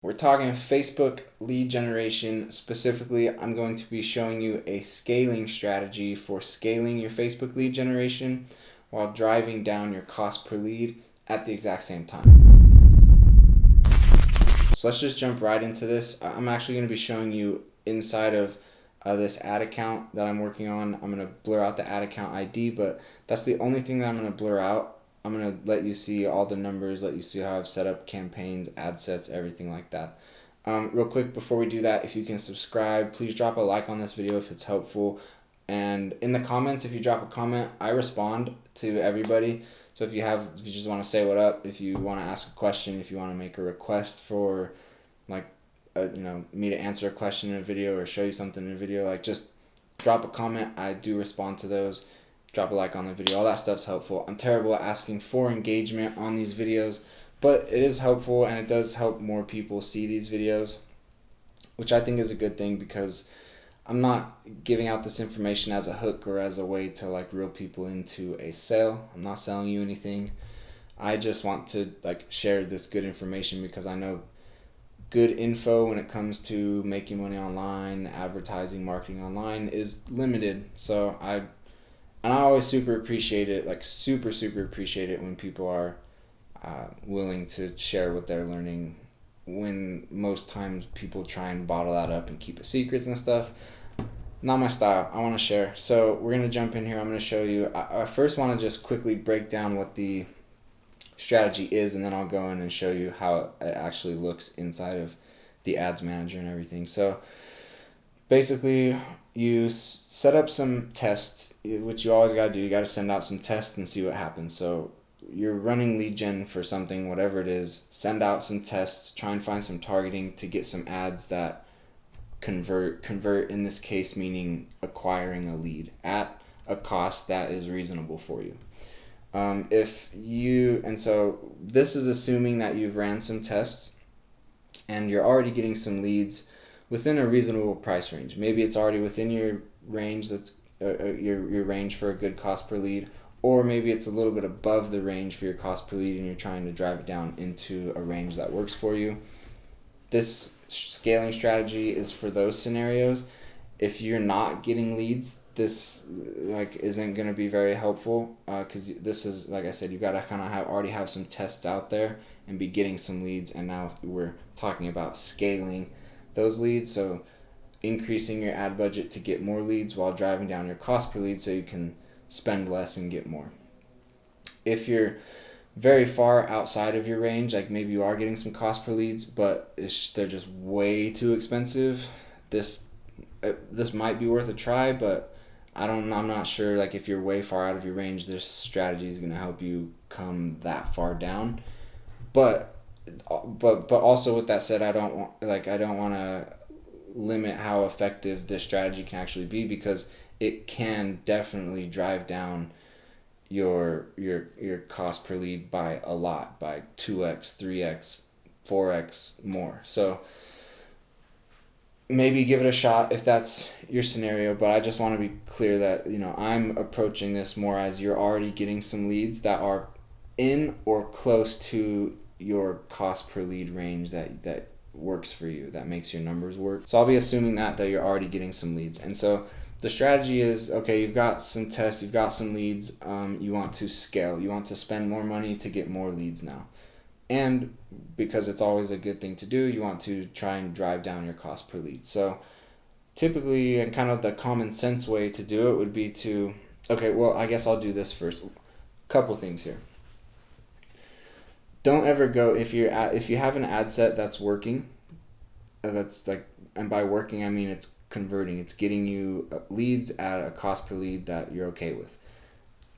We're talking Facebook lead generation. Specifically, I'm going to be showing you a scaling strategy for scaling your Facebook lead generation while driving down your cost per lead at the exact same time. So let's just jump right into this. I'm actually going to be showing you inside of this ad account that I'm working on. I'm going to blur out the ad account ID, but that's the only thing that I'm going to blur out. I'm going to let you see all the numbers, let you see how I've set up campaigns, ad sets, everything like that. Real quick, before we do that, if you can subscribe, please drop a like on this video if it's helpful. And in the comments, if you drop a comment, I respond to everybody. So if you just want to say what up, if you want to ask a question, if you want to make a request for me to answer a question in a video or show you something in a video, just drop a comment. I do respond to those. Drop a like on the video. All that stuff's helpful. I'm terrible at asking for engagement on these videos, but it is helpful and it does help more people see these videos, which I think is a good thing because I'm not giving out this information as a hook or as a way to reel people into a sale. I'm not selling you anything. I just want to share this good information because I know good info when it comes to making money online, advertising, marketing online is limited. So I always super appreciate it, super appreciate it when people are willing to share what they're learning, when most times people try and bottle that up and keep it secrets and stuff. Not my style. I want to share. So we're going to jump in here. I'm going to show you. I first want to just quickly break down what the strategy is, and then I'll go in and show you how it actually looks inside of the ads manager and everything. So basically, you set up some tests, which you always got to do. You got to send out some tests and see what happens. So you're running lead gen for something, whatever it is, send out some tests, try and find some targeting to get some ads that convert in this case, meaning acquiring a lead at a cost that is reasonable for you. So this is assuming that you've ran some tests and you're already getting some leads within a reasonable price range. Maybe it's already within your range, that's your range for a good cost per lead, or maybe it's a little bit above the range for your cost per lead and you're trying to drive it down into a range that works for you. This scaling strategy is for those scenarios. If you're not getting leads, this isn't going to be very helpful because this is, like I said, you've got to kind of already have some tests out there and be getting some leads. And now we're talking about scaling those leads, so increasing your ad budget to get more leads while driving down your cost per lead so you can spend less and get more. If you're very far outside of your range, maybe you are getting some cost per leads, but they're just way too expensive, this might be worth a try, but I'm not sure if you're way far out of your range, this strategy is going to help you come that far down. But also with that said, I don't want to limit how effective this strategy can actually be, because it can definitely drive down your cost per lead by a lot, by 2x, 3x, 4x more. So maybe give it a shot if that's your scenario, but I just want to be clear that I'm approaching this more as you're already getting some leads that are in or close to your cost per lead range that works for you, that makes your numbers work. So I'll be assuming that you're already getting some leads. And so the strategy is, okay, you've got some tests, you've got some leads, you want to scale, you want to spend more money to get more leads now. And because it's always a good thing to do, you want to try and drive down your cost per lead. So typically, and kind of the common sense way to do it would be to, okay, well, I guess I'll do this first. Couple things here. Don't ever go, if you have an ad set that's working, and by working I mean it's converting, it's getting you leads at a cost per lead that you're okay with.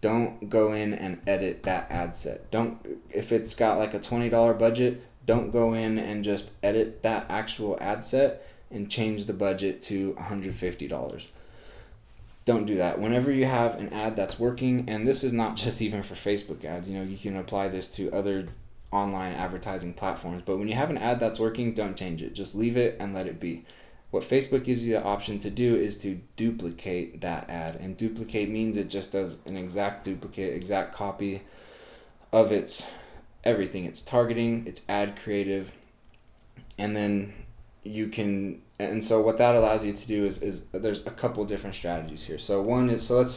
Don't go in and edit that ad set. If it's got a $20 budget, don't go in and just edit that actual ad set and change the budget to $150. Don't do that. Whenever you have an ad that's working, and this is not just even for Facebook ads, you can apply this to other online advertising platforms, but when you have an ad that's working, don't change it. Just leave it and let it be. What Facebook gives you the option to do is to duplicate that ad, and duplicate means it just does an exact duplicate, exact copy of its everything. It's targeting, it's ad creative, and then you can, and so what that allows you to do is there's a couple different strategies here. So one is, so let's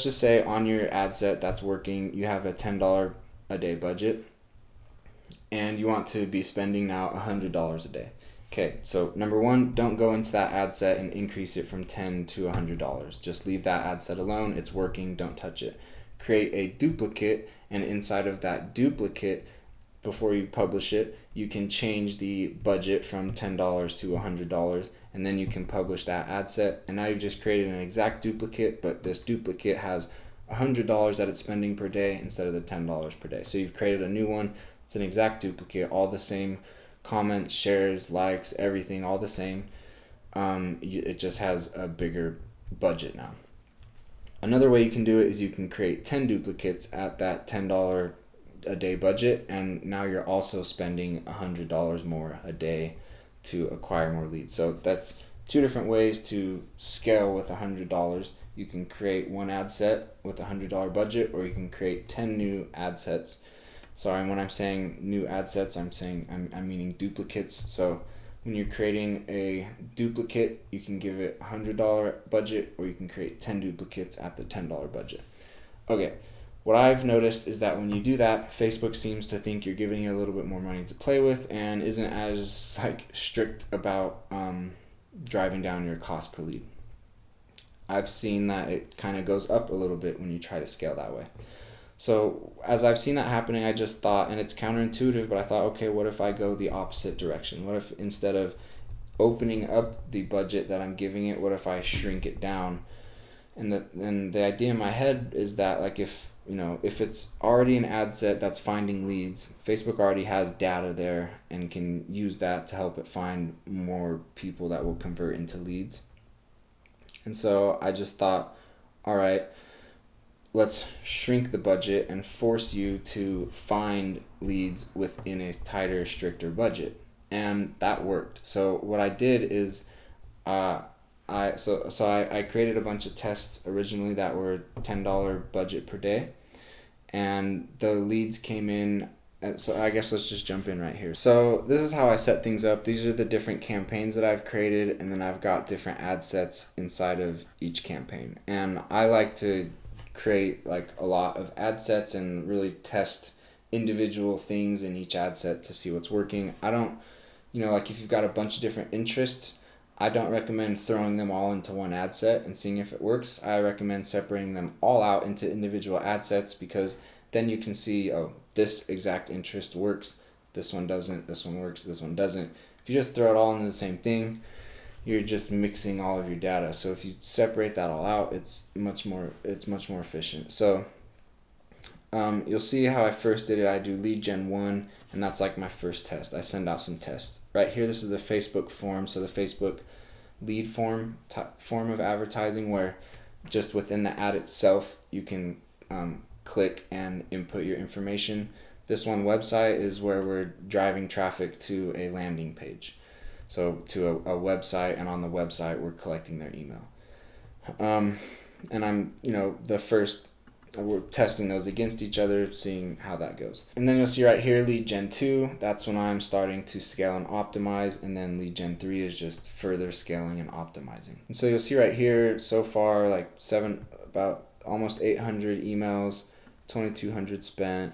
just say on your ad set that's working, you have a $10 a day budget, and you want to be spending now $100 a day. Okay, so number one, don't go into that ad set and increase it from $10 to $100. Just leave that ad set alone. It's working. Don't touch it. Create a duplicate, and inside of that duplicate, before you publish it, you can change the budget from $10 to $100, and then you can publish that ad set. And now you've just created an exact duplicate, but this duplicate has $100 that it's spending per day instead of the $10 per day. So you've created a new one. It's an exact duplicate, all the same comments, shares, likes, everything, all the same. It just has a bigger budget now. Another way you can do it is you can create 10 duplicates at that $10 a day budget, and now you're also spending $100 more a day to acquire more leads. So that's two different ways to scale with $100. You can create one ad set with a $100 budget, or you can create 10 new ad sets. Sorry, when I'm saying new ad sets, I'm meaning duplicates. So when you're creating a duplicate, you can give it a $100 budget, or you can create 10 duplicates at the $10 budget. Okay, what I've noticed is that when you do that, Facebook seems to think you're giving you a little bit more money to play with, and isn't as strict about driving down your cost per lead. I've seen that it kind of goes up a little bit when you try to scale that way. So as I've seen that happening, I just thought, and it's counterintuitive, but I thought, okay, what if I go the opposite direction? What if instead of opening up the budget that I'm giving it, what if I shrink it down? And the idea in my head is that, like, if it's already an ad set that's finding leads, Facebook already has data there and can use that to help it find more people that will convert into leads. And so I just thought, all right, let's shrink the budget and force you to find leads within a tighter, stricter budget. And that worked. So what I did is I created a bunch of tests originally that were $10 budget per day, and the leads came in. So I guess let's just jump in right here. So this is how I set things up. These are the different campaigns that I've created, and then I've got different ad sets inside of each campaign. And I like to create like a lot of ad sets and really test individual things in each ad set to see what's working. I don't, like if you've got a bunch of different interests, I don't recommend throwing them all into one ad set and seeing if it works. I recommend separating them all out into individual ad sets, because then you can see, oh, this exact interest works, this one doesn't, this one works, this one doesn't. If you just throw it all into the same thing, you're just mixing all of your data. So if you separate that all out, it's much more efficient. So you'll see how I first did it. I do lead gen 1, and that's like my first test. I send out some tests. Right here, this is the Facebook form. So the Facebook lead form of advertising, where just within the ad itself, you can click and input your information. This one, website, is where we're driving traffic to a landing page. So to a website, and on the website, we're collecting their email. And I'm, we're testing those against each other, seeing how that goes. And then you'll see right here, lead gen 2, that's when I'm starting to scale and optimize. And then lead gen 3 is just further scaling and optimizing. And so you'll see right here, so far, about almost 800 emails, 2,200 spent.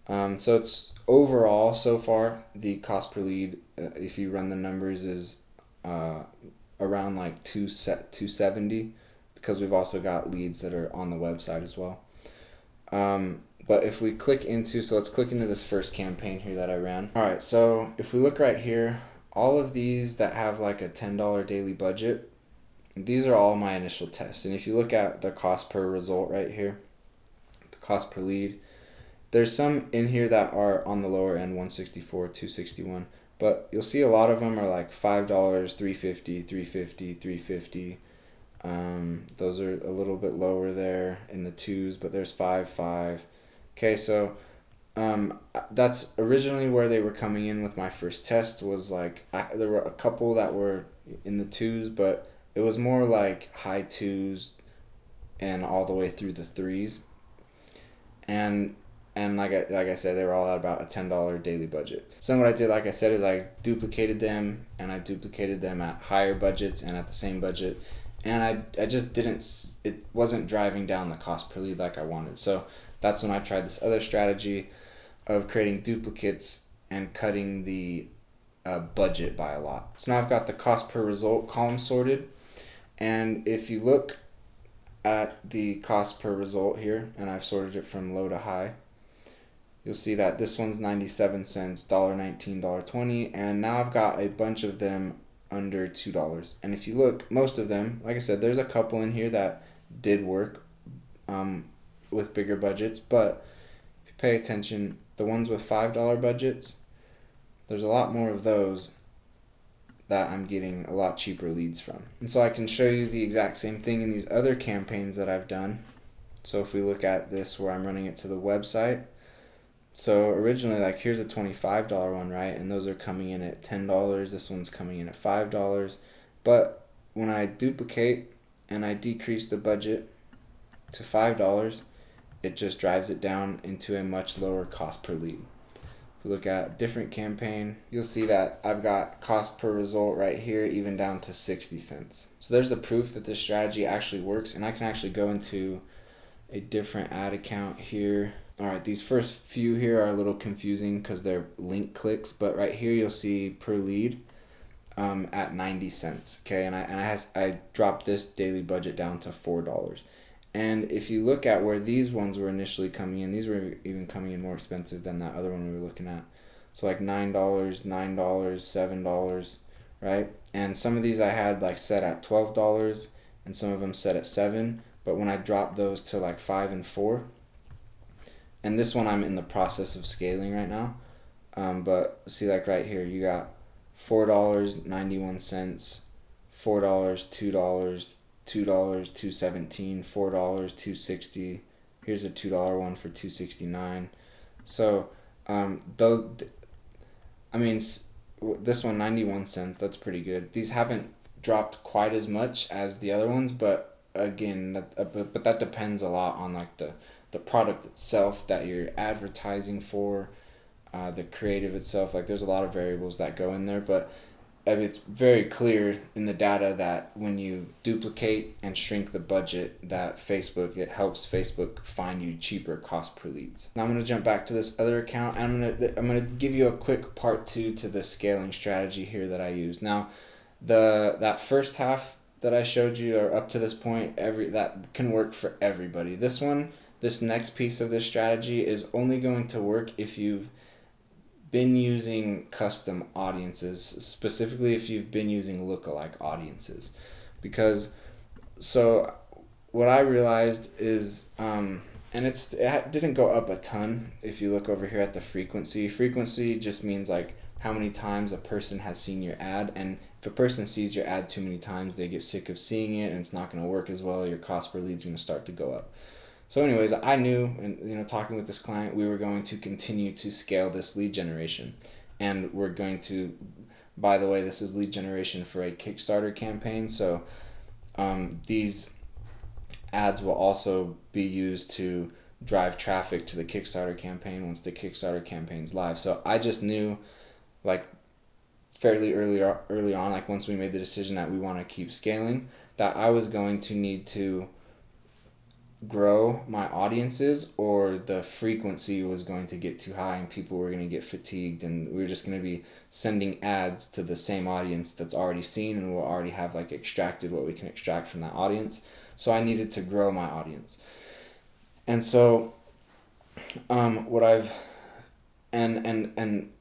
So it's overall, so far, the cost per lead, if you run the numbers, is around like 270, because we've also got leads that are on the website as well. But if we click into, so let's click into this first campaign here that I ran. All right, so if we look right here, all of these that have like a $10 daily budget, these are all my initial tests. And if you look at the cost per result right here, the cost per lead, there's some in here that are on the lower end, 164, 261, but you'll see a lot of them are like $5, $350, $350, $350. Those are a little bit lower there in the twos, but there's $5. Okay, so that's originally where they were coming in with my first test. Was like there were a couple that were in the twos, but it was more like high twos and all the way through the threes. And And like I said, they were all at about a $10 daily budget. So what I did, like I said, is I duplicated them, and I duplicated them at higher budgets and at the same budget. And I just didn't, it wasn't driving down the cost per lead like I wanted. So that's when I tried this other strategy of creating duplicates and cutting the budget by a lot. So now I've got the cost per result column sorted. And if you look at the cost per result here, and I've sorted it from low to high, you'll see that this one's 97 cents, $1.19, $1.20, and now I've got a bunch of them under $2. And if you look, most of them, like I said, there's a couple in here that did work with bigger budgets, but if you pay attention, the ones with $5 budgets, there's a lot more of those that I'm getting a lot cheaper leads from. And so I can show you the exact same thing in these other campaigns that I've done. So if we look at this where I'm running it to the website, so originally, like, here's a $25 one, right? And those are coming in at $10. This one's coming in at $5. But when I duplicate and I decrease the budget to $5, it just drives it down into a much lower cost per lead. If we look at different campaign, you'll see that I've got cost per result right here, even down to 60 cents. So there's the proof that this strategy actually works. And I can actually go into a different ad account here. All right, these first few here are a little confusing because they're link clicks, but right here you'll see per lead at 90 cents. Okay, and I dropped this daily budget down to $4. And if you look at where these ones were initially coming in, these were even coming in more expensive than that other one we were looking at. So like $9, $9, $7, right? And some of these I had like set at $12, and some of them set at $7. But when I dropped those to like $5 and $4, and this one I'm in the process of scaling right now, but see, like right here, you got $4.91, $4, $2, $2, $2.17, $4, $2.60. Here's a $2 one for $2.69. So those, I mean, this one 91 cents. That's pretty good. These haven't dropped quite as much as the other ones, but again, but that depends a lot on like the product itself that you're advertising for, the creative itself. Like there's a lot of variables that go in there, but it's very clear in the data that when you duplicate and shrink the budget, that it helps Facebook find you cheaper cost per leads. Now I'm going to jump back to this other account, and I'm going to give you a quick part 2 to the scaling strategy here that I use. Now that first half that I showed you, or up to this point, that can work for everybody. This next piece of this strategy is only going to work if you've been using custom audiences, specifically if you've been using lookalike audiences. Because, so what I realized is, and it didn't go up a ton if you look over here at the frequency. Frequency just means like how many times a person has seen your ad, and if a person sees your ad too many times, they get sick of seeing it and it's not going to work as well. Your cost per lead is going to start to go up. So anyways, I knew, and talking with this client, we were going to continue to scale this lead generation. And we're going to, by the way, this is lead generation for a Kickstarter campaign. So these ads will also be used to drive traffic to the Kickstarter campaign once the Kickstarter campaign's live. So I just knew, like, fairly early on, like once we made the decision that we want to keep scaling, that I was going to need to grow my audiences, or the frequency was going to get too high and people were going to get fatigued, and we were just going to be sending ads to the same audience that's already seen, and we'll already have like extracted what we can extract from that audience. So I needed to grow my audience. And so what I've and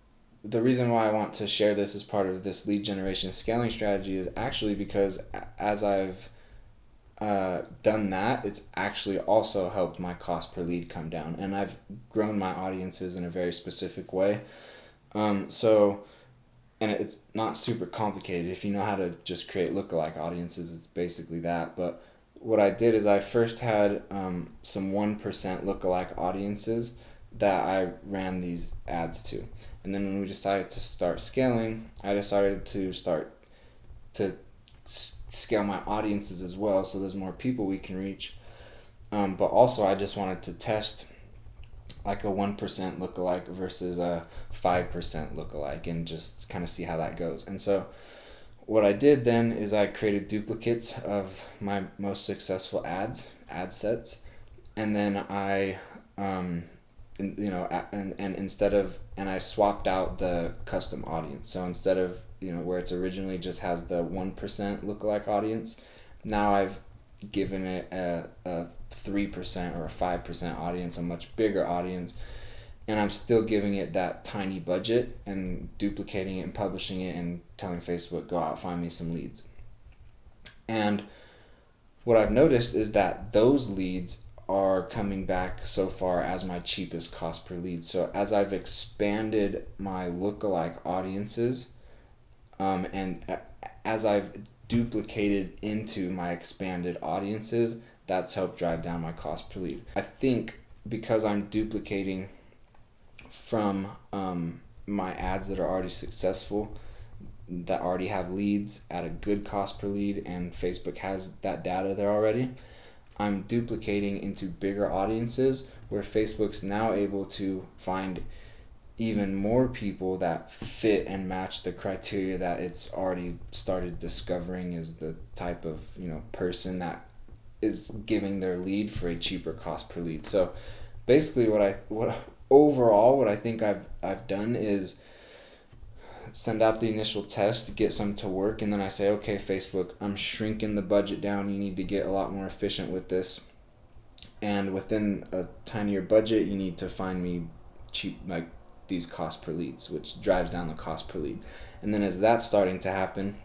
the reason why I want to share this as part of this lead generation scaling strategy is actually because as I've done that, it's actually also helped my cost per lead come down, and I've grown my audiences in a very specific way. So, and it's not super complicated. If you know how to just create lookalike audiences, it's basically that. But what I did is I first had some 1% lookalike audiences that I ran these ads to. And then when we decided to start scaling, I decided to start to scale my audiences as well, so there's more people we can reach. But also I just wanted to test like a 1% lookalike versus a 5% lookalike, and just kind of see how that goes. And so what I did then is I created duplicates of my most successful ad sets, and then I and I swapped out the custom audience. So instead of where it's originally just has the 1% lookalike audience, now I've given it a 3% or a 5% audience, a much bigger audience, and I'm still giving it that tiny budget and duplicating it and publishing it and telling Facebook, go out, find me some leads. And what I've noticed is that those leads are coming back so far as my cheapest cost per lead. So as I've expanded my lookalike audiences, and as I've duplicated into my expanded audiences, that's helped drive down my cost per lead. I think because I'm duplicating from my ads that are already successful, that already have leads at a good cost per lead, and Facebook has that data there already, I'm duplicating into bigger audiences where Facebook's now able to find even more people that fit and match the criteria that it's already started discovering is the type of person that is giving their lead for a cheaper cost per lead. So basically what I think I've done is send out the initial test to get some to work, and then I say, okay, Facebook, I'm shrinking the budget down. You need to get a lot more efficient with this, and within a tinier budget you need to find me cheap, like these cost per leads, which drives down the cost per lead. And then as that's starting to happen,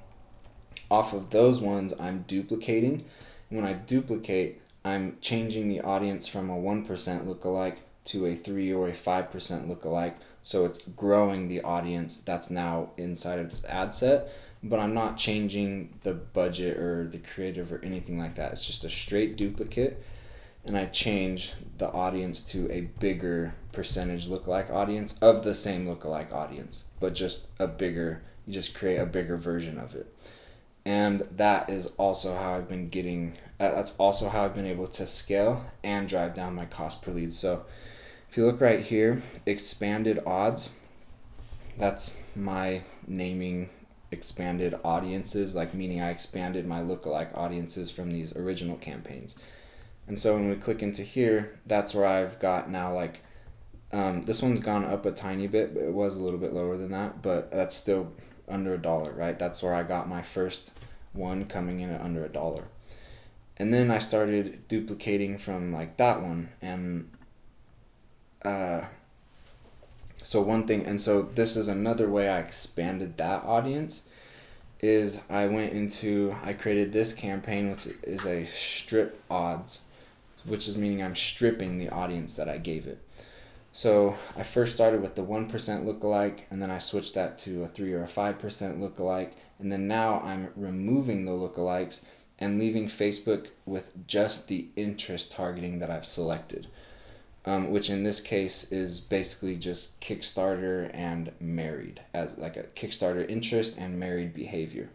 off of those ones I'm duplicating. And when I duplicate, I'm changing the audience from a 1% lookalike to a 3 or a 5% lookalike. So it's growing the audience that's now inside of this ad set, but I'm not changing the budget or the creative or anything like that. It's just a straight duplicate, and I change the audience to a bigger percentage lookalike audience of the same lookalike audience, but just you just create a bigger version of it. And that is also how I've been that's also how I've been able to scale and drive down my cost per lead. So if you look right here, expanded odds, that's my naming expanded audiences, like meaning I expanded my lookalike audiences from these original campaigns. And so when we click into here, that's where I've got now this one's gone up a tiny bit, but it was a little bit lower than that, but that's still under $1, right? That's where I got my first one coming in at under $1. And then I started duplicating from that one, and so this is another way I expanded that audience, is I created this campaign, which is a strip odds, which is meaning I'm stripping the audience that I gave it. So I first started with the 1% lookalike, and then I switched that to a 3 or a 5% lookalike, and then now I'm removing the lookalikes and leaving Facebook with just the interest targeting that I've selected. Which in this case is basically just Kickstarter and married, as like a Kickstarter interest and married behavior.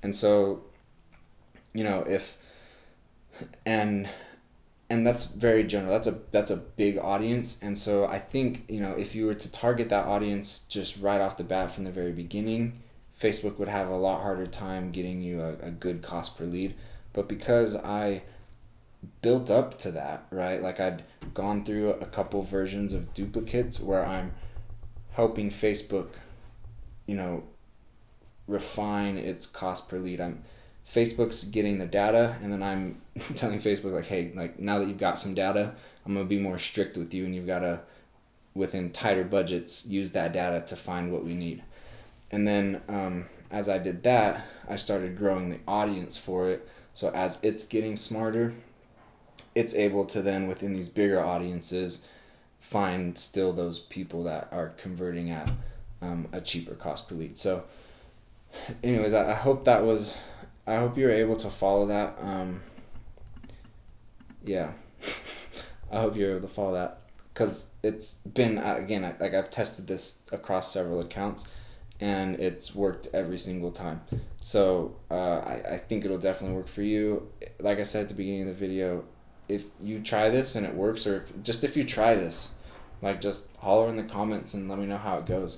And so, and that's very general. That's a big audience. And so I think, if you were to target that audience just right off the bat from the very beginning, Facebook would have a lot harder time getting you a good cost per lead. But because I built up to that, right? Like I'd gone through a couple versions of duplicates where I'm helping Facebook, refine its cost per lead. Facebook's getting the data, and then I'm telling Facebook hey, now that you've got some data, I'm gonna be more strict with you, and you've got to, within tighter budgets, use that data to find what we need. And then as I did that, I started growing the audience for it. So as it's getting smarter, it's able to then, within these bigger audiences, find still those people that are converting at a cheaper cost per lead. So anyways, I hope you were able to follow that. Yeah, I hope you're able to follow that, because it's been, again, I've tested this across several accounts, and it's worked every single time. So I think it'll definitely work for you. Like I said at the beginning of the video, if you try this and it works, or if you try this Like, just holler in the comments and let me know how it goes.